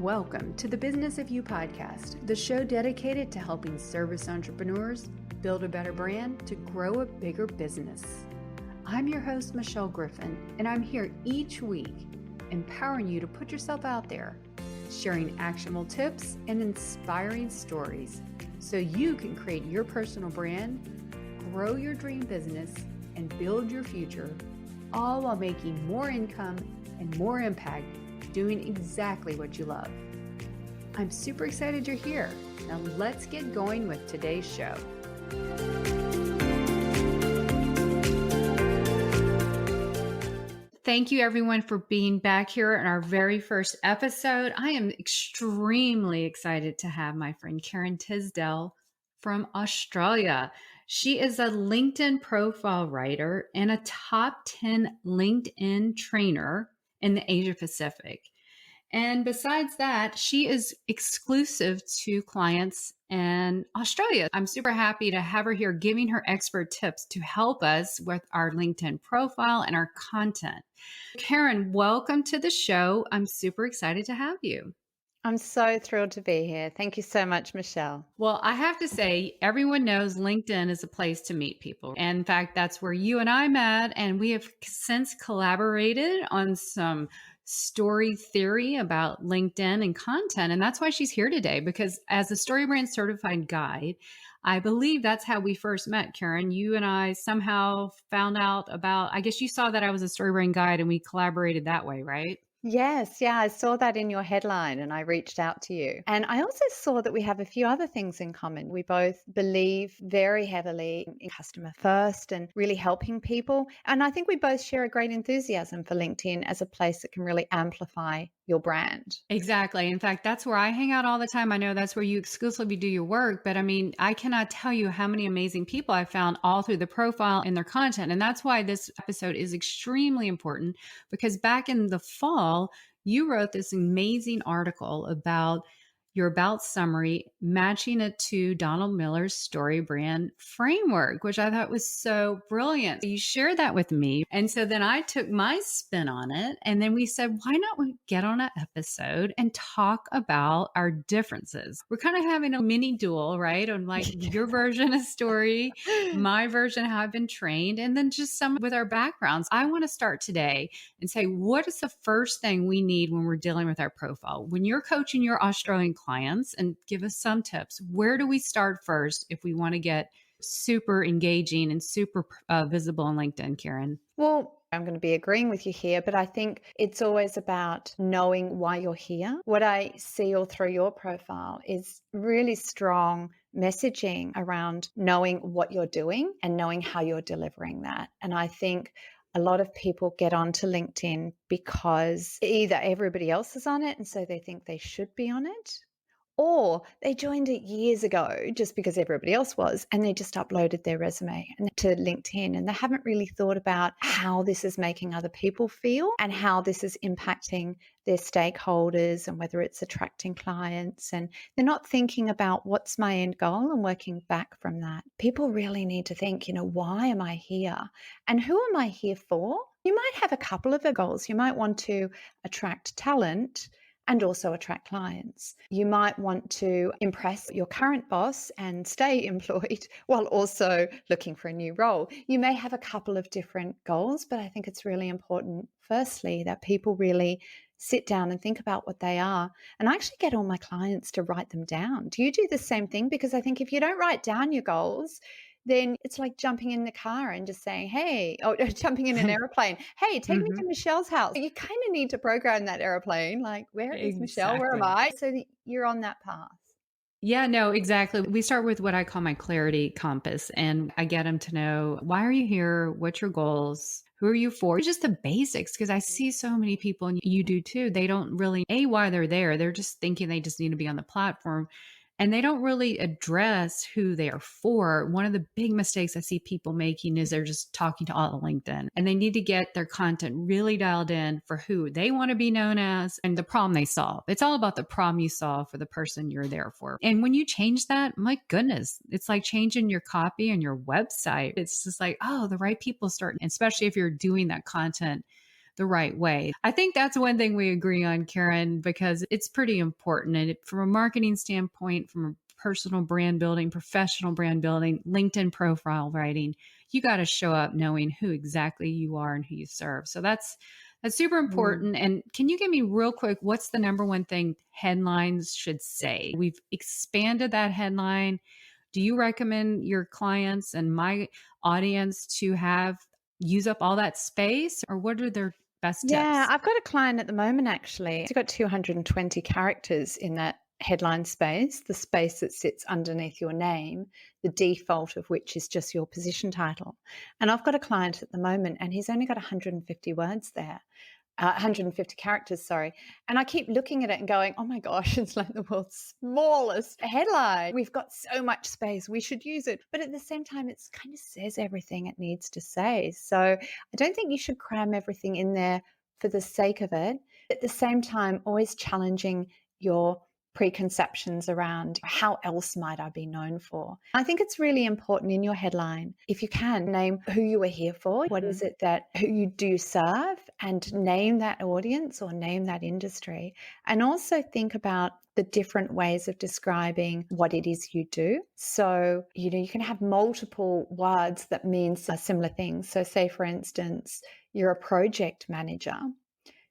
Welcome to the Business of You podcast, the show dedicated to helping service entrepreneurs build a better brand to grow a bigger business. I'm your host, Michelle Griffin, and I'm here each week empowering you to put yourself out there, sharing actionable tips and inspiring stories so you can create your personal brand, grow your dream business, and build your future, all while making more income and more impact doing exactly what you love. I'm super excited you're here. Now let's get going with today's show. Thank you everyone for being back here in our very first episode. I am extremely excited to have my friend Karen Tisdale from Australia. She is a LinkedIn profile writer and a top 10 LinkedIn trainer in the Asia Pacific. And besides that, she is exclusive to clients in Australia. I'm super happy to have her here giving her expert tips to help us with our LinkedIn profile and our content. Karen, welcome to the show. I'm super excited to have you. I'm so thrilled to be here. Thank you so much, Michelle. Well, I have to say, everyone knows LinkedIn is a place to meet people. And in fact, that's where you and I met. And we have since collaborated on some story theory about LinkedIn and content. And that's why she's here today, because as a StoryBrand Certified guide, I believe that's how we first met, Karen. You and I somehow found out about, I guess you saw that I was a StoryBrand guide and we collaborated that way, right? Yes, I saw that in your headline and I reached out to you. And I also saw that we have a few other things in common. We both believe very heavily in customer first and really helping people. And I think we both share a great enthusiasm for LinkedIn as a place that can really amplify your brand. Exactly. In fact, that's where I hang out all the time. I know that's where you exclusively do your work, but I mean, I cannot tell you how many amazing people I found all through the profile and their content. And that's why this episode is extremely important, because back in the fall, you wrote this amazing article about your about summary, matching it to Donald Miller's StoryBrand framework, which I thought was so brilliant. You shared that with me. And so then I took my spin on it. And then we said, why not we get on an episode and talk about our differences? We're kind of having a mini duel, right? On like your version of story, my version, how I've been trained, and then just some with our backgrounds. I want to start today and say, what is the first thing we need when we're dealing with our profile? When you're coaching your Australian clients, and give us some tips. Where do we start first if we want to get super engaging and super visible on LinkedIn, Karen? Well, I'm going to be agreeing with you here, but I think it's always about knowing why you're here. What I see all through your profile is really strong messaging around knowing what you're doing and knowing how you're delivering that. And I think a lot of people get onto LinkedIn because either everybody else is on it and so they think they should be on it, or they joined it years ago just because everybody else was, and they just uploaded their resume to LinkedIn, and they haven't really thought about how this is making other people feel and how this is impacting their stakeholders and whether it's attracting clients. And they're not thinking about what's my end goal and working back from that. People really need to think, why am I here? And who am I here for? You might have a couple of goals. You might want to attract talent and also attract clients. You might want to impress your current boss and stay employed while also looking for a new role. You may have a couple of different goals, but I think it's really important, firstly, that people really sit down and think about what they are. And I actually get all my clients to write them down. Do you do the same thing? Because I think if you don't write down your goals, then it's like jumping in the car and just saying, hey, or jumping in an airplane. Hey, take me to Michelle's house. You kind of need to program that airplane. Like, where is Michelle? Where am I? So that you're on that path. Yeah, no, exactly. We start with what I call my clarity compass, and I get them to know, why are you here? What's your goals? Who are you for? Just the basics, because I see so many people, and you do too. They don't really, why they're there. They're just thinking they just need to be on the platform. And they don't really address who they are for. One of the big mistakes I see people making is they're just talking to all of LinkedIn, and they need to get their content really dialed in for who they want to be known as and the problem they solve. It's all about the problem you solve for the person you're there for. And when you change that, my goodness, it's like changing your copy on your website. It's just like, oh, the right people start, especially if you're doing that content the right way. I think that's one thing we agree on, Karen, because it's pretty important. And from a marketing standpoint, from a personal brand building, professional brand building, LinkedIn profile writing, you got to show up knowing who exactly you are and who you serve. So that's super Mm. important. And can you give me real quick, what's the number one thing headlines should say? We've expanded that headline. Do you recommend your clients and my audience to have use up all that space, or what are their best Yeah, tips? I've got a client at the moment actually. He's got 220 characters in that headline space, the space that sits underneath your name, the default of which is just your position title. And I've got a client at the moment and he's only got 150 words there. 150 characters, sorry. And I keep looking at it and going, oh my gosh, it's like the world's smallest headline. We've got so much space. We should use it. But at the same time, it kind of says everything it needs to say. So I don't think you should cram everything in there for the sake of it. At the same time, always challenging your preconceptions around how else might I be known for. I think it's really important in your headline, if you can, name who you are here for, what is it that who you do serve, and name that audience or name that industry. And also think about the different ways of describing what it is you do. So, you can have multiple words that mean similar things. So say, for instance, you're a project manager.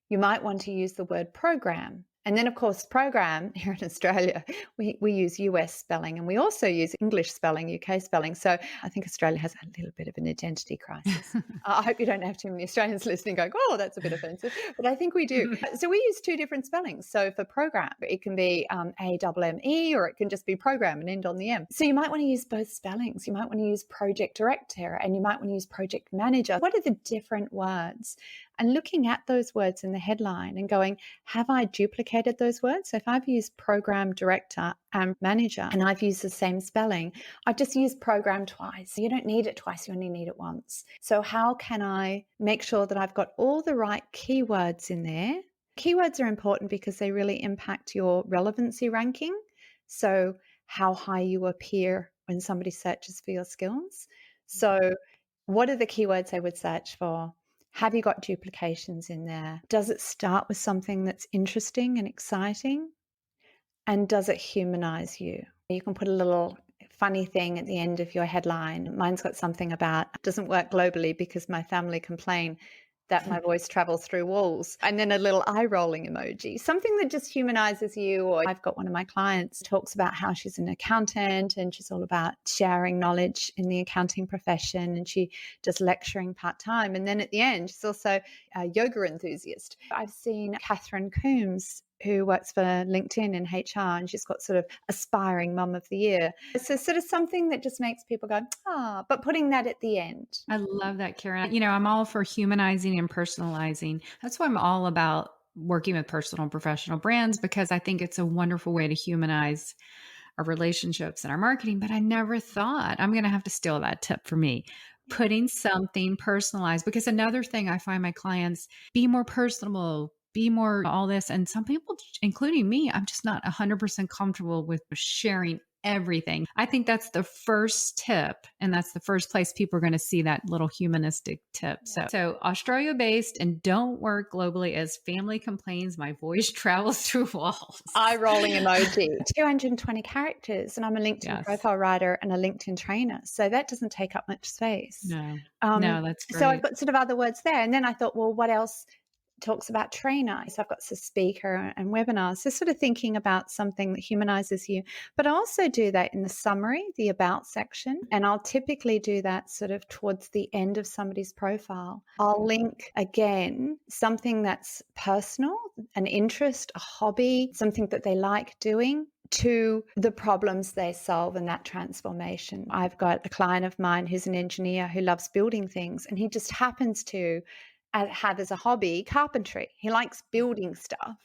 You might want to use the word program. And then, of course, program here in Australia, we use US spelling and we also use English spelling, UK spelling. So I think Australia has a little bit of an identity crisis. I hope you don't have too many Australians listening going, oh, that's a bit offensive. But I think we do. So we use two different spellings. So for program, it can be A-double-M-E, or it can just be program and end on the M. So you might want to use both spellings. You might want to use project director and you might want to use project manager. What are the different words? And looking at those words in the headline and going, have I duplicated those words? So if I've used program director and manager and I've used the same spelling, I've just used program twice. You don't need it twice, you only need it once. So how can I make sure that I've got all the right keywords in there? Keywords are important because they really impact your relevancy ranking. So how high you appear when somebody searches for your skills. So what are the keywords they would search for? Have you got duplications in there? Does it start with something that's interesting and exciting? And does it humanize you? You can put a little funny thing at the end of your headline. Mine's got something about, it doesn't work globally because my family complain that my voice travels through walls. And then a little eye rolling emoji, something that just humanizes you. Or I've got one of my clients talks about how she's an accountant and she's all about sharing knowledge in the accounting profession. And she does lecturing part-time. And then at the end, she's also a yoga enthusiast. I've seen Catherine Coombs, who works for LinkedIn in HR, and she's got sort of aspiring mum of the year. So sort of something that just makes people go, but putting that at the end. I love that, Karen. I'm all for humanizing and personalizing. That's why I'm all about working with personal and professional brands, because I think it's a wonderful way to humanize our relationships and our marketing. But I never thought, I'm going to have to steal that tip for me, putting something personalized. Because another thing I find my clients, be more personable, be more all this. And some people, including me, I'm just not 100% comfortable with sharing everything. I think that's the first tip. And that's the first place people are going to see that little humanistic tip. So Australia based and don't work globally as family complains my voice travels through walls. Eye rolling emoji, 220 characters. And I'm a LinkedIn Yes. profile writer and a LinkedIn trainer. So that doesn't take up much space. No, that's great. So I've got sort of other words there. And then I thought, well, what else talks about trainer? So I've got the speaker and webinars. So sort of thinking about something that humanizes you. But I also do that in the summary, the about section. And I'll typically do that sort of towards the end of somebody's profile. I'll link again something that's personal, an interest, a hobby, something that they like doing, to the problems they solve and that transformation. I've got a client of mine who's an engineer who loves building things, and he just happens to have as a hobby carpentry. He likes building stuff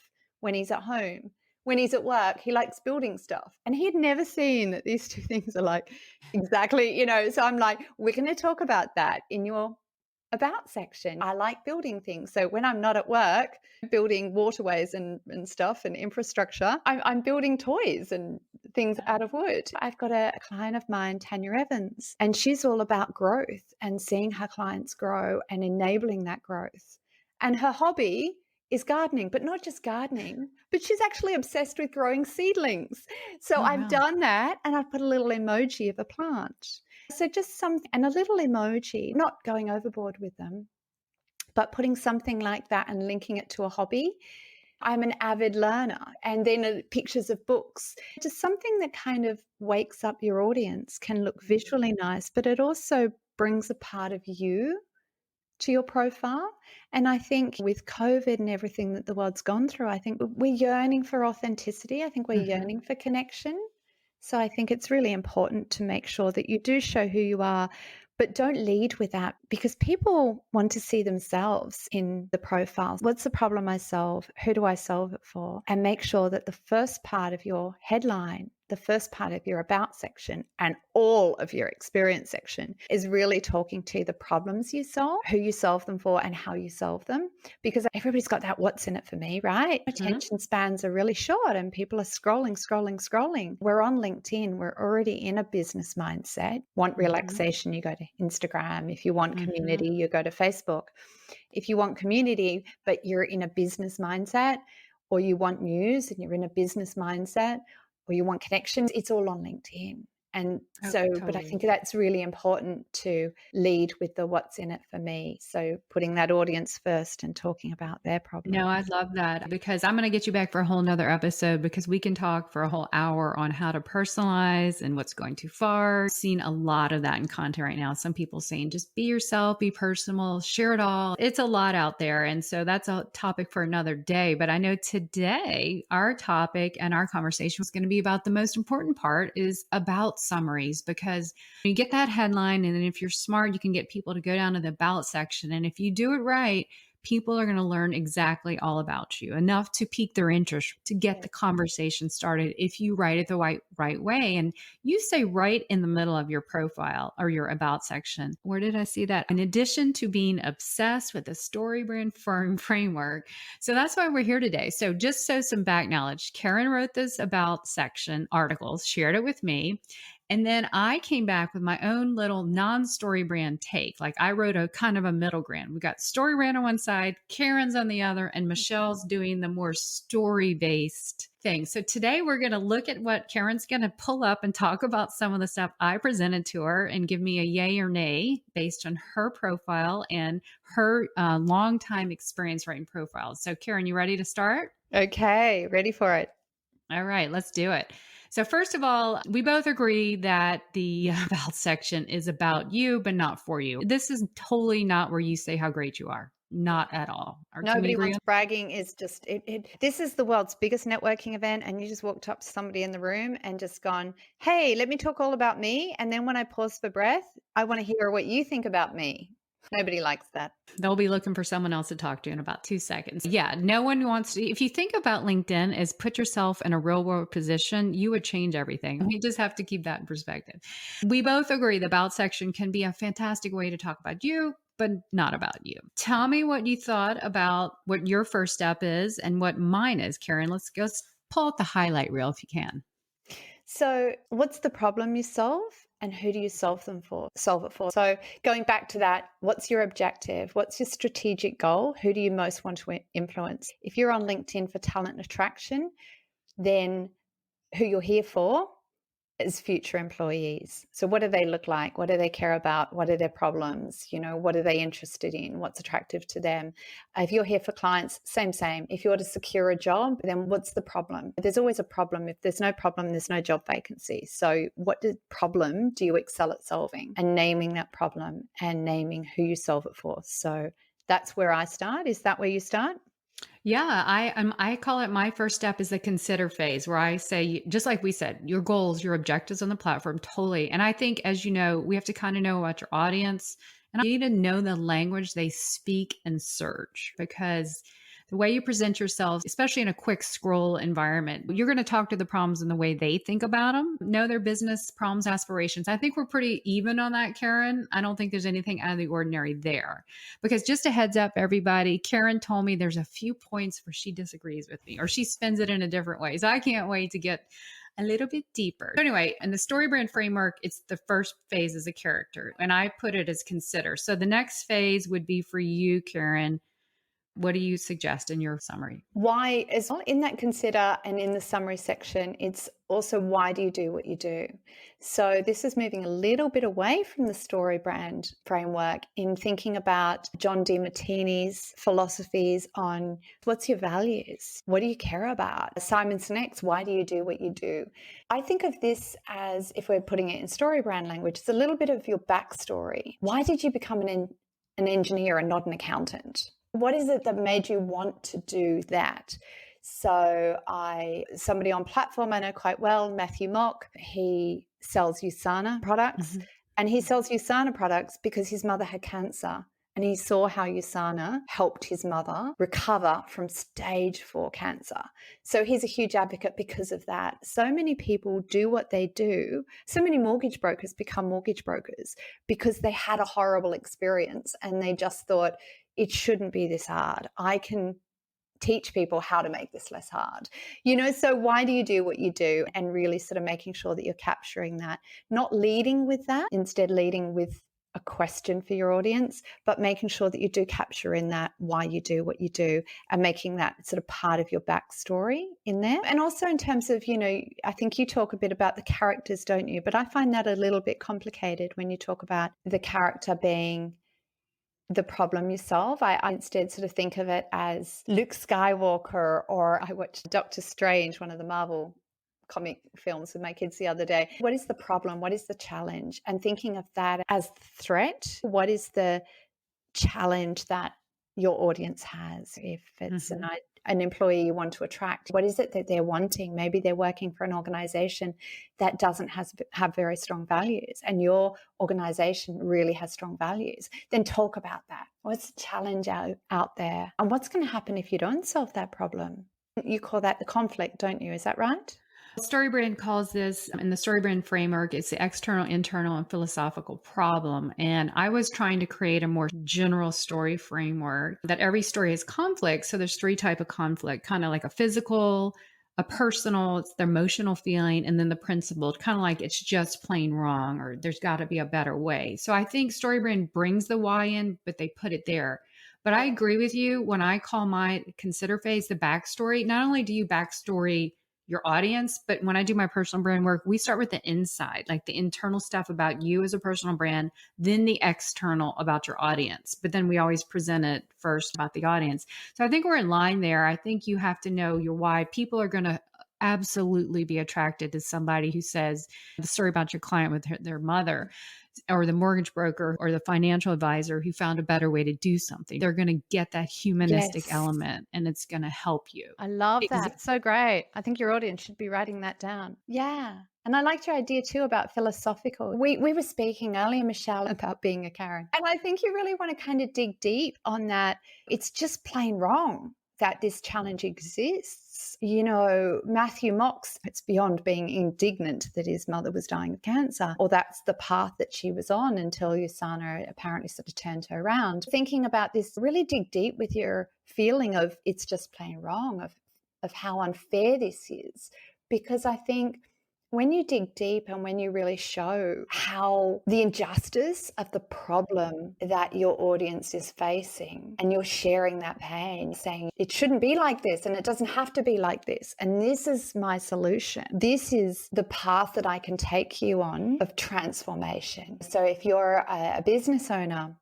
when he's at home. When he's at work, he likes building stuff. And he had never seen that these two things are like exactly, so I'm like, we're going to talk about that in your about section. I like building things. So when I'm not at work, building waterways and stuff and infrastructure, I'm building toys and things out of wood. I've got a client of mine, Tanya Evans, and she's all about growth and seeing her clients grow and enabling that growth. And her hobby is gardening, but not just gardening, but she's actually obsessed with growing seedlings. So Oh, I've wow. done that and I've put a little emoji of a plant. So just something, and a little emoji, not going overboard with them, but putting something like that and linking it to a hobby. I'm an avid learner, and then pictures of books. Just something that kind of wakes up your audience, can look visually nice, but it also brings a part of you to your profile. And I think with COVID and everything that the world's gone through, I think we're yearning for authenticity. I think we're Mhm. yearning for connection. So I think it's really important to make sure that you do show who you are, but don't lead with that, because people want to see themselves in the profile. What's the problem I solve? Who do I solve it for? And make sure that the first part of your headline, the first part of your about section, and all of your experience section is really talking to the problems you solve, who you solve them for, and how you solve them. Because everybody's got that what's in it for me, right? Mhm. Attention spans are really short and people are scrolling, scrolling, scrolling. We're on LinkedIn. We're already in a business mindset. Want Mhm. relaxation, you go to Instagram. If you want Mhm. community, you go to Facebook. If you want community, but you're in a business mindset, or you want news and you're in a business mindset, or you want connections, it's all on LinkedIn. And Oh, so, but I totally. think that's really important to lead with the what's in it for me. So putting that audience first and talking about their No, problems. I love that because I'm going to get you back for a whole nother episode because we can talk for a whole hour on how to personalize and what's going too far. Seen a lot of that in content right now. Some people saying just be yourself, be personal, share it all. It's a lot out there. And so that's a topic for another day. But I know today our topic and our conversation is going to be about the most important part is about summaries because you get that headline. And then if you're smart, you can get people to go down to the about section. And if you do it right, people are going to learn exactly all about you, enough to pique their interest to get Yeah. the conversation started if you write it the right way. And you say right in the middle of your profile or your about section. Where did I see that? In addition to being obsessed with the StoryBrand firm framework. So that's why we're here today. So just so some back knowledge, Karen wrote this about section articles, shared it with me. And then I came back with my own little non story brand take. Like I wrote a kind of a middle ground. We got story brand on one side, Karen's on the other, and Michelle's doing the more story based thing. So today we're going to look at what Karen's going to pull up and talk about some of the stuff I presented to her and give me a yay or nay based on her profile and her long time experience writing profiles. So Karen, you ready to start? Okay, ready for it. All right, let's do it. So, first of all, we both agree that the about section is about you, but not for you. This is totally not where you say how great you are. Not at all. Or can we Nobody agree wants on bragging. Is just this is the world's biggest networking event, and you just walked up to somebody in the room and just gone, "Hey, let me talk all about me." And then when I pause for breath, I want to hear what you think about me. Nobody likes that. they'll be looking for someone else to talk to in about 2 seconds. Yeah, no one wants to. If you think about LinkedIn as put yourself in a real world position, you would change everything. We just have to keep that in perspective. We both agree the about section can be a fantastic way to talk about you, but not about you. Tell me what you thought about what your first step is and what mine is, Karen. Let's pull out the highlight reel if you can. So, what's the problem you solve, and who do you solve them for? Solve it for. So, going back to that, what's your objective? What's your strategic goal? Who do you most want to influence? If you're on LinkedIn for talent attraction, then who you're here for is future employees. So what do they look like? What do they care about? What are their problems? What are they interested in? What's attractive to them? If you're here for clients, same. If you're to secure a job, then what's the problem? There's always a problem. If there's no problem, there's no job vacancy. So problem do you excel at solving? And naming that problem and naming who you solve it for. So that's where I start. Is that where you start? Yeah, I call it my first step is the consider phase where I say just like we said, your goals, your objectives on the platform totally. And I think as you know, we have to kind of know about your audience and you need to know the language they speak and search because the way you present yourself, especially in a quick scroll environment, you're going to talk to the problems in the way they think about them, know their business problems, aspirations. I think we're pretty even on that, Karen. I don't think there's anything out of the ordinary there. Because just a heads up, everybody, Karen told me there's a few points where she disagrees with me or she spends it in a different way. So I can't wait to get a little bit deeper. So anyway, in the StoryBrand framework, it's the first phase is a character, and I put it as consider. So the next phase would be for you, Karen. What do you suggest in your summary? Why, as well in that consider and in the summary section, it's also why do you do what you do? So this is moving a little bit away from the story brand framework in thinking about John DeMartini's philosophies on what's your values? What do you care about? Simon Sinek's why do you do what you do? I think of this as, if we're putting it in story brand language, it's a little bit of your backstory. Why did you become an engineer and not an accountant? What is it that made you want to do that? So somebody on platform I know quite well, Matthew Mock, he sells USANA products, Mhm. and he sells USANA products because his mother had cancer. And he saw how USANA helped his mother recover from stage 4 cancer. So he's a huge advocate because of that. So many people do what they do. So many mortgage brokers become mortgage brokers because they had a horrible experience and they just thought, it shouldn't be this hard. I can teach people how to make this less hard. So why do you do what you do? And really sort of making sure that you're capturing that, not leading with that, instead leading with a question for your audience, but making sure that you do capture in that why you do what you do and making that sort of part of your backstory in there. And also in terms of, I think you talk a bit about the characters, don't you? But I find that a little bit complicated when you talk about the character being the problem you solve. I instead sort of think of it as Luke Skywalker, or I watched Doctor Strange, one of the Marvel comic films with my kids the other day. What is the problem? What is the challenge? And thinking of that as the threat. What is the challenge that your audience has? If it's Mhm. an employee you want to attract, what is it that they're wanting? Maybe they're working for an organization that doesn't have very strong values, and your organization really has strong values. Then talk about that. What's the challenge out there? And what's going to happen if you don't solve that problem? You call that the conflict, don't you? Is that right? StoryBrand calls this, in the StoryBrand framework, it's the external, internal, and philosophical problem. And I was trying to create a more general story framework that every story has conflict. So there's three type of conflict, kind of like a physical, a personal, it's the emotional feeling, and then the principled, kind of like it's just plain wrong or there's got to be a better way. So I think StoryBrand brings the why in, but they put it there. But I agree with you when I call my consider phase the backstory. Not only do you backstory your audience. But when I do my personal brand work, we start with the inside, like the internal stuff about you as a personal brand, then the external about your audience. But then we always present it first about the audience. So I think we're in line there. I think you have to know your why. People are going to absolutely be attracted to somebody who says the story about your client with their mother, or the mortgage broker or the financial advisor who found a better way to do something. They're going to get that humanistic Yes. element and it's going to help you. I love Ex- that. So great. I think your audience should be writing that down. Yeah. And I liked your idea too about philosophical. We were speaking earlier, Michelle, about being a Karen. And I think you really want to kind of dig deep on that. It's just plain wrong that this challenge exists. Matthew mocks, it's beyond being indignant that his mother was dying of cancer, or that's the path that she was on until Usana apparently sort of turned her around. Thinking about this, really dig deep with your feeling of it's just plain wrong, of how unfair this is. Because I think when you dig deep and when you really show how the injustice of the problem that your audience is facing, and you're sharing that pain, saying it shouldn't be like this and it doesn't have to be like this, and this is my solution, this is the path that I can take you on of transformation. So if you're a business owner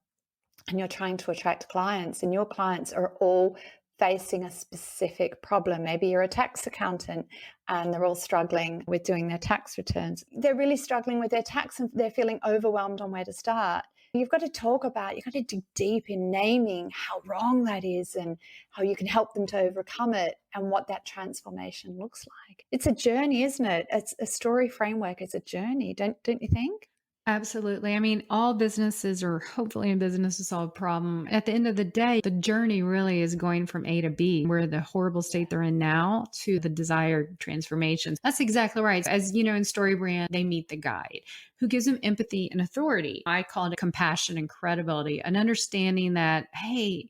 and you're trying to attract clients and your clients are all facing a specific problem. Maybe you're a tax accountant and they're all struggling with doing their tax returns. They're really struggling with their tax and they're feeling overwhelmed on where to start. You've got to dig deep in naming how wrong that is and how you can help them to overcome it and what that transformation looks like. It's a journey, isn't it? It's a story framework. It's a journey, don't you think? Absolutely. I mean, all businesses are hopefully in business to solve a problem. At the end of the day, the journey really is going from A to B, where the horrible state they're in now to the desired transformation. That's exactly right. As you know, in StoryBrand, they meet the guide who gives them empathy and authority. I call it compassion and credibility, an understanding that, hey,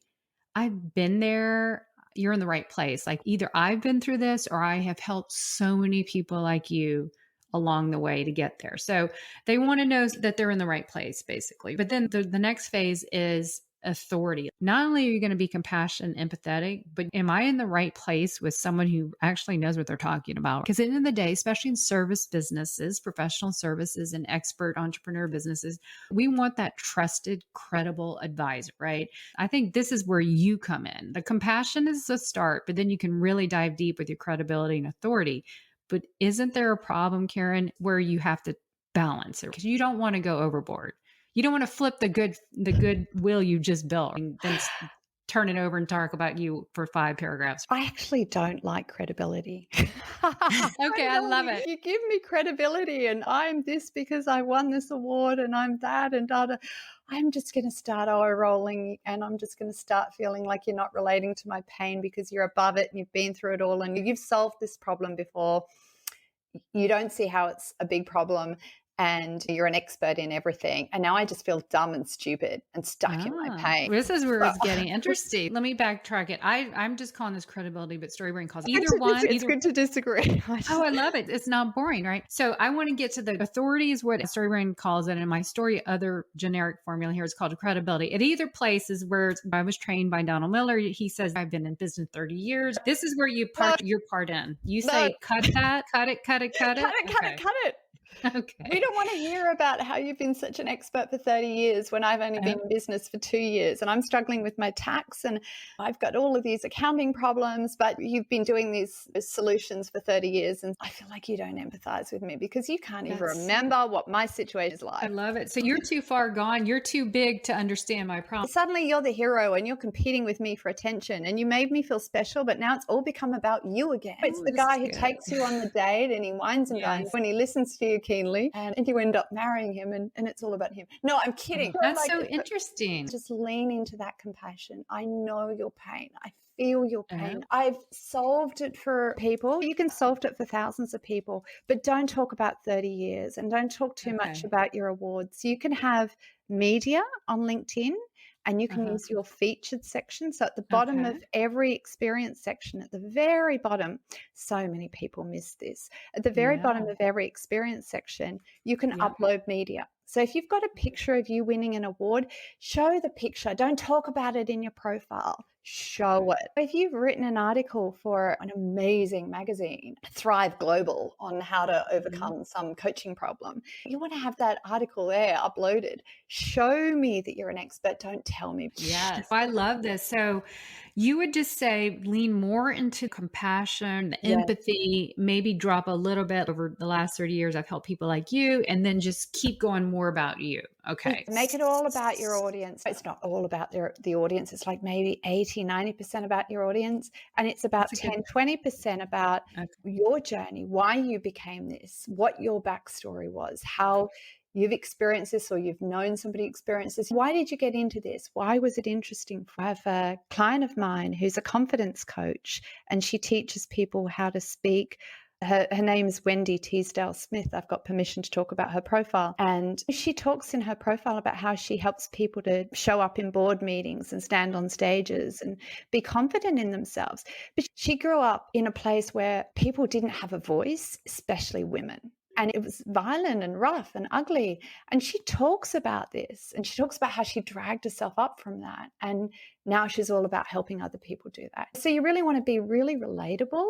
I've been there. You're in the right place. Like either I've been through this or I have helped so many people like you along the way to get there. So they want to know that they're in the right place, basically. But then the next phase is authority. Not only are you going to be compassionate and empathetic, but am I in the right place with someone who actually knows what they're talking about? Because at the end of the day, especially in service businesses, professional services, and expert entrepreneur businesses, we want that trusted, credible advisor, right? I think this is where you come in. The compassion is the start, but then you can really dive deep with your credibility and authority. But isn't there a problem, Karen, where you have to balance it? Because you don't want to go overboard. You don't want to flip the good will you just built and then turn it over and talk about you for 5 paragraphs. I actually don't like credibility. Okay, I love it. You give me credibility and I'm this because I won this award and I'm that and da, da. I'm just going to start eye rolling and I'm just going to start feeling like you're not relating to my pain because you're above it and you've been through it all and you've solved this problem before. You don't see how it's a big problem and you're an expert in everything. And now I just feel dumb and stupid and stuck in my pain. This is where So it's getting interesting. Let me backtrack it. I'm just calling this credibility, but StoryBrand calls it it's either one. it's good to disagree. Oh, I love it. It's not boring, right? So I want to get to the authority is what StoryBrand calls it. And in my story, other generic formula here is called credibility. At either place is where I was trained by Donald Miller. He says, I've been in business 30 years. This is where you part your part in. You say, cut that, cut it, cut it, cut it. Cut it, cut it, cut it. Okay. We don't want to hear about how you've been such an expert for 30 years when I've only been in business for 2 years and I'm struggling with my tax and I've got all of these accounting problems, but you've been doing these solutions for 30 years and I feel like you don't empathize with me because you can't even remember what my situation is like. I love it. So you're too far gone. You're too big to understand my problem. Suddenly you're the hero and you're competing with me for attention and you made me feel special, but now it's all become about you again. It's the guy who takes you on the date and he wines and dines when he listens to you keenly and you end up marrying him and it's all about him. No, I'm kidding. That's so interesting. Just lean into that compassion. I know your pain. I feel your pain. I've solved it for people. You can solve it for thousands of people, but don't talk about 30 years and don't talk too much about your awards. You can have media on LinkedIn and you can use your featured section. So at the bottom of every experience section, at the very bottom, so many people miss this. At the very bottom of every experience section, you can upload media. So if you've got a picture of you winning an award, show the picture. Don't talk about it in your profile. Show it. If you've written an article for an amazing magazine, Thrive Global, on how to overcome some coaching problem, you want to have that article there uploaded. Show me that you're an expert. Don't tell me. Yes, I love this. So you would just say lean more into compassion, the empathy, maybe drop a little bit over the last 30 years. I've helped people like you, and then just keep going more about you. Okay. Make it all about your audience. It's not all about the audience. It's like maybe 80-90% about your audience. And it's about 10-20% about your journey, why you became this, what your backstory was, how you've experienced this or you've known somebody experience this. Why did you get into this? Why was it interesting? I have a client of mine who's a confidence coach and she teaches people how to speak. Her name is Wendy Teasdale Smith. I've got permission to talk about her profile. And she talks in her profile about how she helps people to show up in board meetings and stand on stages and be confident in themselves. But she grew up in a place where people didn't have a voice, especially women. And it was violent and rough and ugly. And she talks about this and she talks about how she dragged herself up from that. And now she's all about helping other people do that. So you really want to be really relatable.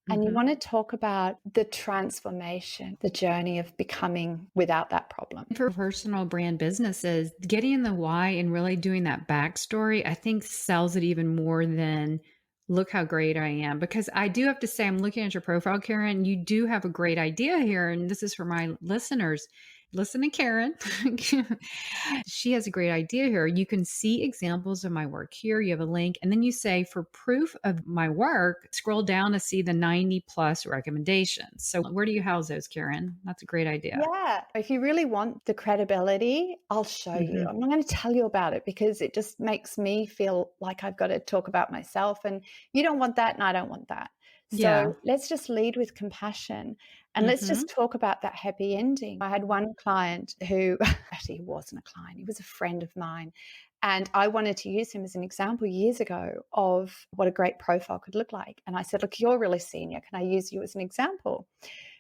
And you want to talk about the transformation, the journey of becoming without that problem. For personal brand businesses, getting in the why and really doing that backstory, I think sells it even more than look how great I am. Because I do have to say, I'm looking at your profile, Karen, you do have a great idea here. And this is for my listeners. Listen to Karen. She has a great idea here. You can see examples of my work here. You have a link. And then you say, for proof of my work, scroll down to see the 90 plus recommendations. So where do you house those, Karen? That's a great idea. Yeah. If you really want the credibility, I'll show you. I'm not going to tell you about it because it just makes me feel like I've got to talk about myself. And you don't want that and I don't want that. So let's just lead with compassion and let's just talk about that happy ending. I had one client who actually he wasn't a client. He was a friend of mine. And I wanted to use him as an example years ago of what a great profile could look like. And I said, look, you're really senior. Can I use you as an example?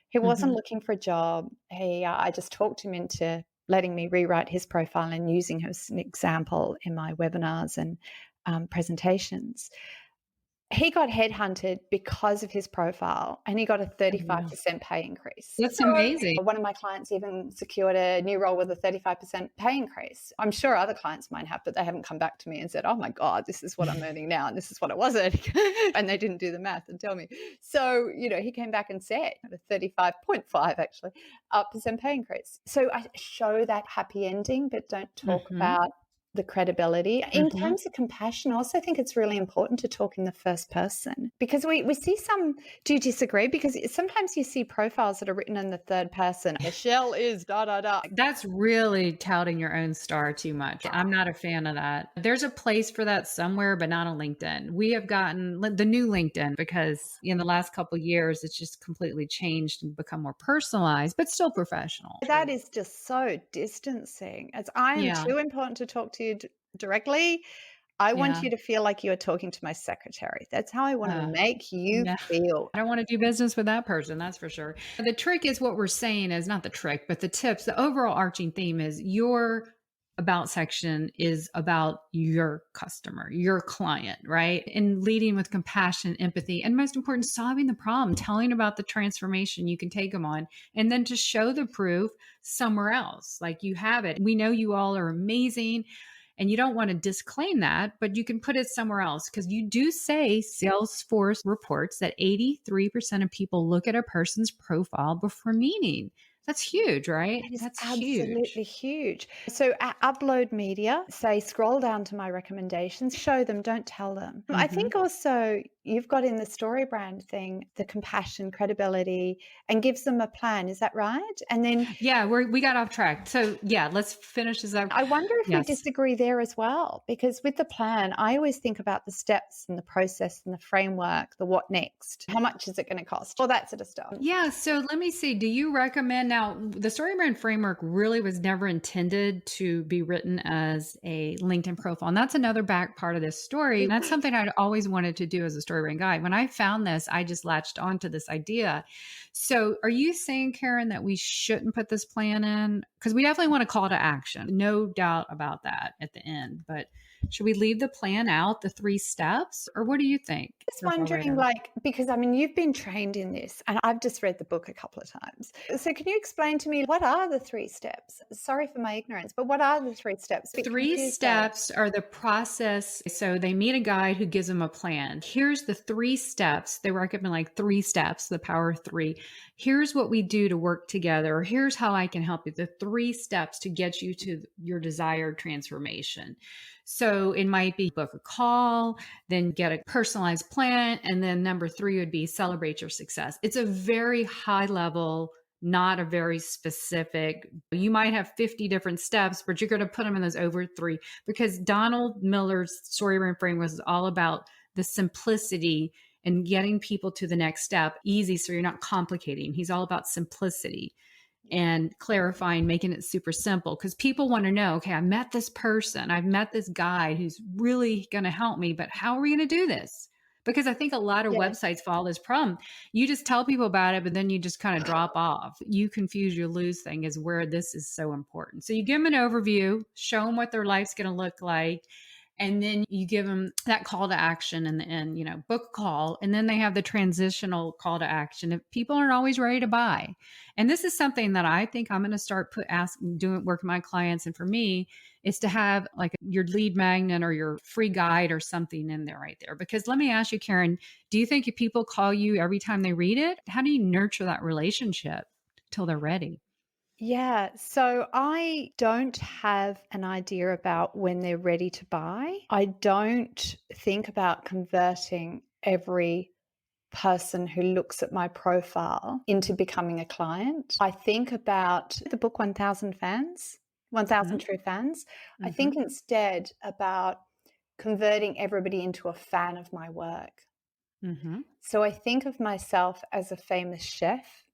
He wasn't looking for a job. I just talked him into letting me rewrite his profile and using him as an example in my webinars and presentations. He got headhunted because of his profile, and he got a Oh, wow. 35% pay increase. That's amazing. So one of my clients even secured a new role with a 35% pay increase. I'm sure other clients might have, but they haven't come back to me and said, oh my God, this is what I'm earning now, and this is what it was earning. And they didn't do the math and tell me. So, he came back and said a 35.5 actually percent pay increase. So I show that happy ending, but don't talk Mhm, about the credibility. In mhm. terms of compassion, I also think it's really important to talk in the first person, because we see some. Do you disagree? Because sometimes you see profiles that are written in the third person. Michelle is da da da. That's really touting your own star too much. I'm not a fan of that. There's a place for that somewhere, but not on LinkedIn. We have gotten the new LinkedIn because in the last couple of years, it's just completely changed and become more personalized, but still professional. That is just so distancing. As I am Yeah. too important to talk to you directly. I want Yeah. you to feel like you are talking to my secretary. That's how I want to Uh, make you no. feel. I don't want to do business with that person, that's for sure. The trick is what we're saying is not the trick, but the tips. The overall arching theme is your about section is about your customer, your client, right? And leading with compassion, empathy, and most important, solving the problem, telling about the transformation you can take them on, and then to show the proof somewhere else. Like you have it. We know you all are amazing. And you don't want to disclaim that, but you can put it somewhere else because you do say Salesforce reports that 83% of people look at a person's profile before meeting. That's huge, right? That is That's huge. absolutely huge. So, upload media, say, scroll down to my recommendations, show them, don't tell them. I Mhm. think also you've got in the story brand thing the compassion, credibility, and gives them a plan. Is that right? And then Yeah, we got off track. So, yeah, let's finish this up. I wonder if we Yes. disagree there as well, because with the plan, I always think about the steps and the process and the framework, the what next, how much is it going to cost, all that sort of stuff. Yeah, so let me see. Do you recommend now the StoryBrand framework really was never intended to be written as a LinkedIn profile. And that's another back part of this story. And that's something I'd always wanted to do as a StoryBrand guide. When I found this, I just latched onto this idea. So are you saying, Karen, that we shouldn't put this plan in? Because we definitely want a call to action. No doubt about that at the end. But should we leave the plan out, the 3 steps? Or what do you think, Just profile wondering, writer? like, because I mean, you've been trained in this and I've just read the book a couple of times. So, can you explain to me what are the 3 steps? Sorry for my ignorance, but what are the 3 steps? A bit Three confused there. steps are the process. So they meet a guide who gives them a plan. Here's the 3 steps. They recommend like 3 steps, the power of 3. Here's what we do to work together. Or here's how I can help you. The 3 steps to get you to your desired transformation. So it might be book a call, then get a personalized plan. And then number 3 would be celebrate your success. It's a very high level, not a very specific. You might have 50 different steps, but you're going to put them in those over 3 because Donald Miller's StoryBrand framework is all about the simplicity and getting people to the next step easy so you're not complicating. He's all about simplicity and clarifying, making it super simple because people want to know, okay, I met this person, I've met this guy who's really going to help me, but how are we going to do this? Because I think a lot of Yeah. websites follow this problem. You just tell people about it, but then you just kind of drop off. You confuse, you lose thing is where this is so important. So you give them an overview, show them what their life's going to look like. And then you give them that call to action in the end, book a call. And then they have the transitional call to action if people aren't always ready to buy. And this is something that I think I'm going to start doing work with my clients. And for me, is to have like your lead magnet or your free guide or something in there right there. Because let me ask you, Karen, do you think if people call you every time they read it, how do you nurture that relationship till they're ready? Yeah, so I don't have an idea about when they're ready to buy. I don't think about converting every person who looks at my profile into becoming a client. I think about the book 1000 Fans, 1000 Mm-hmm. True Fans. I Mm-hmm. think instead about converting everybody into a fan of my work. Mm-hmm. So I think of myself as a famous chef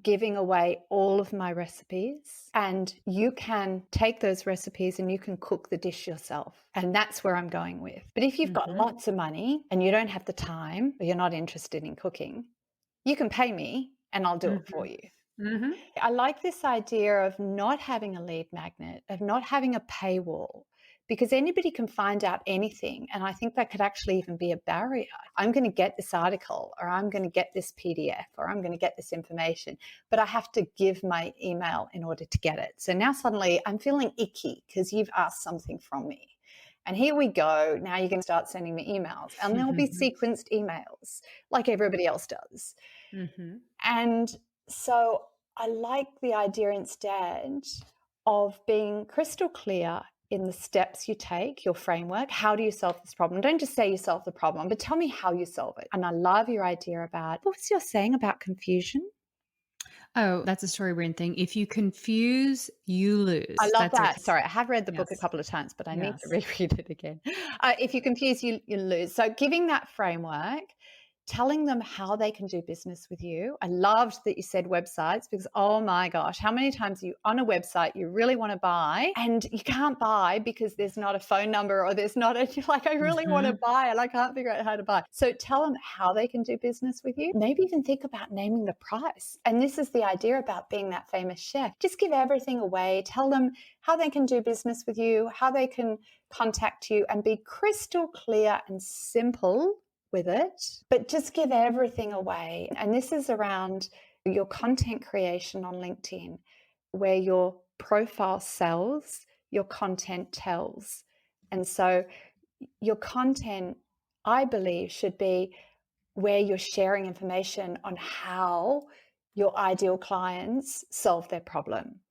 giving away all of my recipes, and you can take those recipes and you can cook the dish yourself. And that's where I'm going with. But if you've got Mm-hmm. lots of money and you don't have the time or you're not interested in cooking, you can pay me and I'll do it for Mm-hmm. you. Mhm. I like this idea of not having a lead magnet, of not having a paywall, because anybody can find out anything. And I think that could actually even be a barrier. I'm going to get this article, or I'm going to get this PDF, or I'm going to get this information, but I have to give my email in order to get it. So now suddenly I'm feeling icky because you've asked something from me. And here we go. Now you're going to start sending me emails, and there'll be sequenced emails like everybody else does. Mhm. And so I like the idea instead of being crystal clear in the steps you take, your framework. How do you solve this problem? Don't just say you solve the problem, but tell me how you solve it. And I love your idea about what was your saying about confusion? Oh, that's a story brand thing. If you confuse, you I lose. love That's it. that. Sorry, I have read the book a Yes. couple of times, but I need to Yes. reread it again. If you confuse, you lose. So, giving that framework, telling them how they can do business with you. I loved that you said websites because, oh my gosh, how many times are you on a website you really want to buy and you can't buy because there's not a phone number or there's not a, like, I really want to Mhm. buy and I can't figure out how to buy. So, tell them how they can do business with you. Maybe even think about naming the price. And this is the idea about being that famous chef. Just give everything away. Tell them how they can do business with you, how they can contact you, and be crystal clear and simple with it, but just give everything away. And this is around your content creation on LinkedIn, where your profile sells, your content tells. And so your content, I believe, should be where you're sharing information on how your ideal clients solve their problem.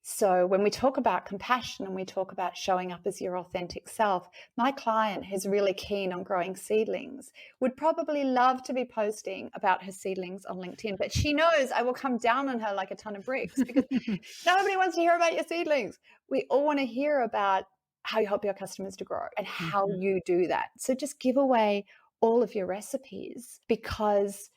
So when we talk about compassion and we talk about showing up as your authentic self, my client who's really keen on growing seedlings would probably love to be posting about her seedlings on LinkedIn, but she knows I will come down on her like a ton of bricks because nobody wants to hear about your seedlings. We all want to hear about how you help your customers to grow and how Mhm. you do that. So just give away all of your recipes because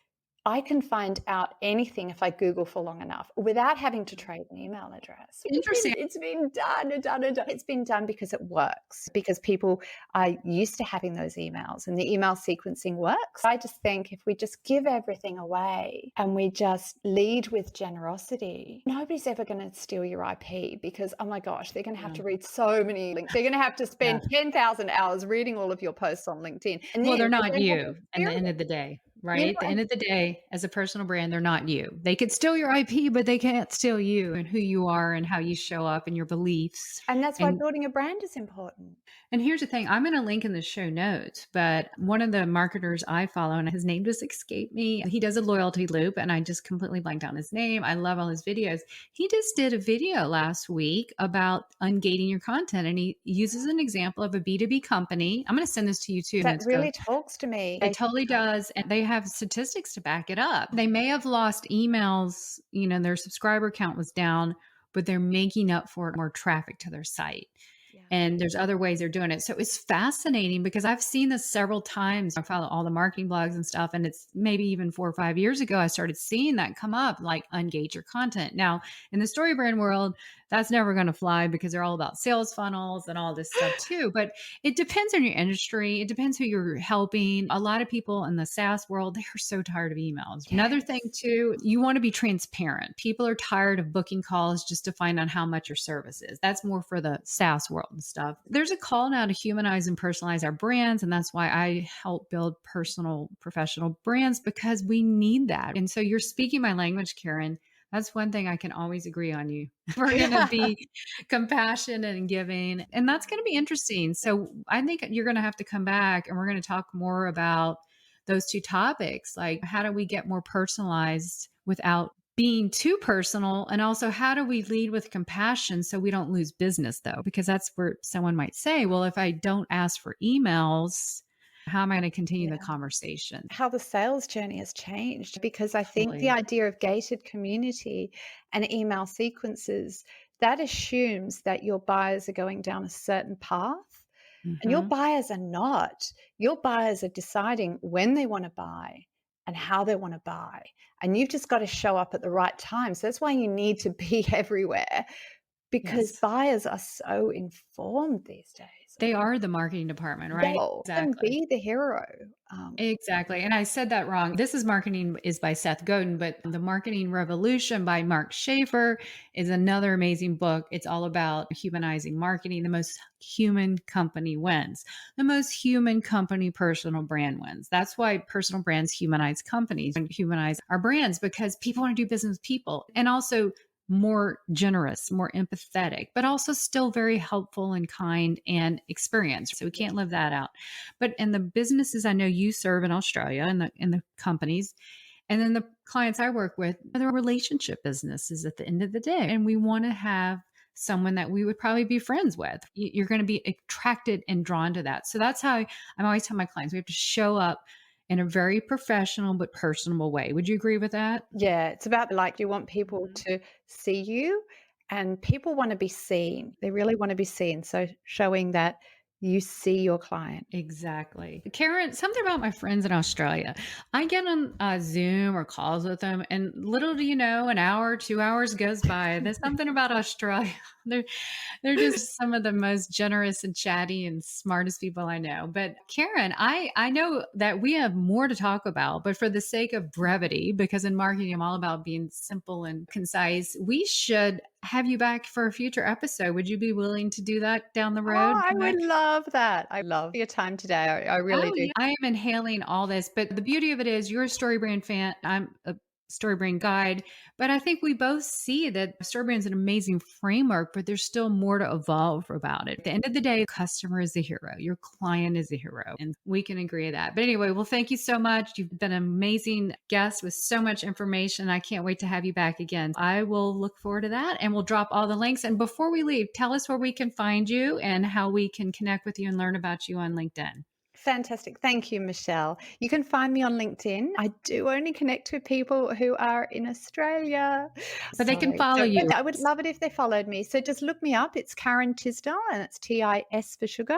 I can find out anything if I Google for long enough without having to trade an email address. Interesting. It's been done and done and done. It's been done because it works, because people are used to having those emails and the email sequencing works. I just think if we just give everything away and we just lead with generosity, nobody's ever going to steal your IP because, oh my gosh, they're going to have Yeah. to read so many links. They're going to have to Yeah. spend 10,000 hours reading all of your posts on LinkedIn. And Well, then they're they not don't have you the at the end of experience. the day, You right? know, At the end of the day, as a personal brand, they're not you. They could steal your IP, but they can't steal you and who you are and how you show up and your beliefs. and that's why And building a brand is important. And here's the thing, I'm going to link in the show notes, but one of the marketers I follow, and his name just escaped me, he does a loyalty loop, and I just completely blanked on his name. I love all his videos. He just did a video last week about ungating your content, and he uses an example of a B2B company. I'm going to send this to you too, That Mitsuko. really talks to me. It totally does. And they have statistics to back it up. They may have lost emails, their subscriber count was down, but they're making up for it more traffic to their site. Yeah. And there's other ways they're doing it. So it's fascinating because I've seen this several times. I follow all the marketing blogs and stuff. And it's maybe even 4 or 5 years ago, I started seeing that come up, like ungate your content. Now, in the story brand world, that's never going to fly because they're all about sales funnels and all this stuff too. But it depends on your industry. It depends who you're helping. A lot of people in the SaaS world, they are so tired of emails. Another thing Yes. too, you want to be transparent. People are tired of booking calls just to find out how much your service is. That's more for the SaaS world and stuff. There's a call now to humanize and personalize our brands. And that's why I help build personal, professional brands because we need that. And so you're speaking my language, Karen. That's one thing I can always agree on you. We're going to Yeah. be compassionate and giving, and that's going to be interesting. So I think you're going to have to come back and we're going to talk more about those two topics. Like, how do we get more personalized without being too personal? And also, how do we lead with compassion so we don't lose business, though? Because that's where someone might say, well, if I don't ask for emails, how am I going to continue the Yeah. conversation? How the sales journey has changed because I think the Totally. idea of gated community and email sequences that assumes that your buyers are going down a certain path and your Hmm. buyers are not. Your buyers are deciding when they want to buy and how they want to buy. And you've just got to show up at the right time. So that's why you need to be everywhere because Yes. buyers are so informed these days. They are the marketing department, They right? can Exactly. be the hero. Um, Exactly. And I said that wrong. This is Marketing is by Seth Godin, but The Marketing Revolution by Mark Schaefer is another amazing book. It's all about humanizing marketing. The most human company wins. The most human company personal brand wins. That's why personal brands humanize companies and humanize our brands because people want to do business with people and also more generous, more empathetic, but also still very helpful and kind and experienced. So we can't live that out. But in the businesses I know you serve in Australia and the companies, and then the clients I work with, they're relationship businesses at the end of the day. And we want to have someone that we would probably be friends with. You're going to be attracted and drawn to that. So that's how I'm always telling my clients we have to show up in a very professional but personable way. Would you agree with that? yeah, it's about like you want people to see you and people want to be seen. They really want to be seen. So showing that you see your client. Exactly. Karen, something about my friends in Australia. I get on Zoom or calls with them, and little do you know, an hour, 2 hours goes by. There's something about Australia. They're, they're just some of the most generous and chatty and smartest people I know. But Karen, I know that we have more to talk about, but for the sake of brevity, because in marketing, I'm all about being simple and concise, we should have you back for a future episode. Would you be willing to do that down the Oh, road? I Come would back? love that. I love your time today. I really Oh, do. yeah. I am inhaling all this, but the beauty of it is you're a StoryBrand fan. I'm a StoryBrand guide, but I think we both see that StoryBrand is an amazing framework, but there's still more to evolve about it. At the end of the day, customer is the hero. Your client is the hero, and we can agree on that. But anyway, well, thank you so much. You've been an amazing guest with so much information. I can't wait to have you back again. I will look forward to that, and we'll drop all the links. And before we leave, tell us where we can find you and how we can connect with you and learn about you on LinkedIn. Fantastic. Thank you, Michelle. You can find me on LinkedIn. I do only connect with people who are in Australia. But they can Sorry. follow So, you. but I would love it if they followed me. So just look me up. It's Karen Tisdale and it's TIS for sugar,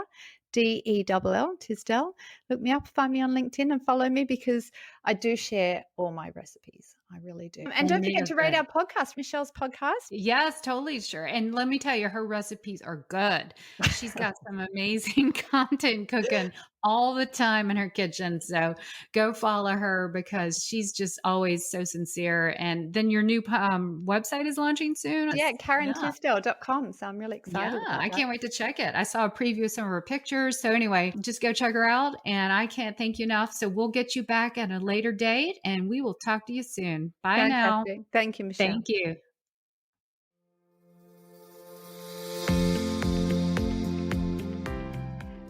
DELL, Tisdale. Look me up, find me on LinkedIn and follow me because I do share all my recipes. I really do. And don't And they forget are to rate good. our podcast, Michelle's podcast. Yes, totally sure. And let me tell you, her recipes are good. She's got some amazing content cooking all the time in her kitchen. So go follow her because she's just always so sincere. And then your new website is launching soon. Yeah, Yeah. KarenTisdale.com. So I'm really Yeah, excited about I that. can't wait to check it. I saw a preview of some of her pictures. So anyway, just go check her out. And I can't thank you enough. So we'll get you back at a later date and we will talk to you soon. Bye now. Fantastic. Thank you, Michelle. Thank you.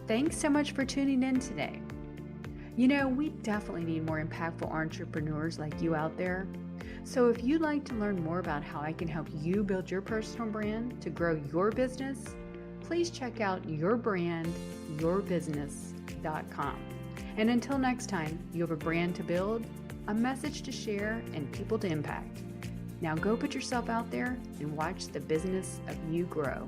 Thanks so much for tuning in today. You know, we definitely need more impactful entrepreneurs like you out there. So if you'd like to learn more about how I can help you build your personal brand to grow your business, please check out yourbrandyourbusiness.com. And until next time, you have a brand to build, a message to share, and people to impact. Now go put yourself out there and watch the business of you grow.